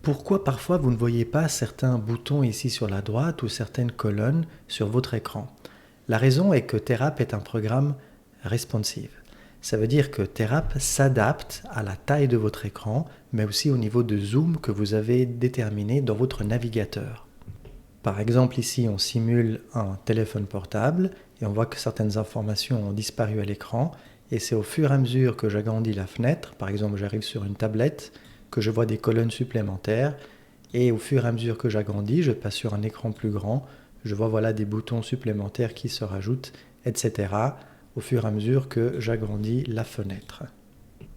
Pourquoi parfois vous ne voyez pas certains boutons ici sur la droite ou certaines colonnes sur votre écran? La raison est que Therap est un programme responsive. Ça veut dire que Therap s'adapte à la taille de votre écran, mais aussi au niveau de zoom que vous avez déterminé dans votre navigateur. Par exemple, ici, on simule un téléphone portable et on voit que certaines informations ont disparu à l'écran. Et c'est au fur et à mesure que j'agrandis la fenêtre, par exemple, j'arrive sur une tablette, que je vois des colonnes supplémentaires. Et au fur et à mesure que j'agrandis, je passe sur un écran plus grand, je vois voilà des boutons supplémentaires qui se rajoutent, etc. au fur et à mesure que j'agrandis la fenêtre.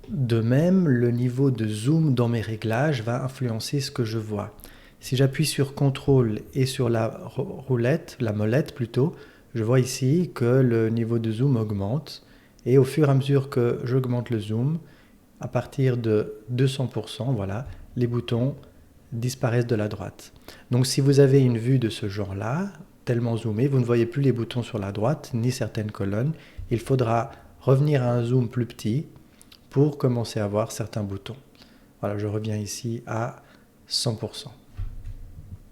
De même, le niveau de zoom dans mes réglages va influencer ce que je vois. Si j'appuie sur CTRL et sur la molette plutôt, je vois ici que le niveau de zoom augmente. Et au fur et à mesure que j'augmente le zoom, à partir de 200%, voilà, les boutons disparaissent de la droite. Donc si vous avez une vue de ce genre-là, tellement zoomée, vous ne voyez plus les boutons sur la droite, ni certaines colonnes. Il faudra revenir à un zoom plus petit pour commencer à voir certains boutons. Voilà, je reviens ici à 100%.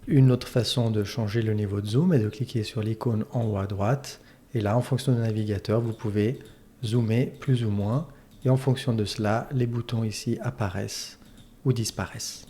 Une autre façon de changer le niveau de zoom est de cliquer sur l'icône en haut à droite. Et là, en fonction du navigateur, vous pouvez zoomer plus ou moins. Et en fonction de cela, les boutons ici apparaissent ou disparaissent.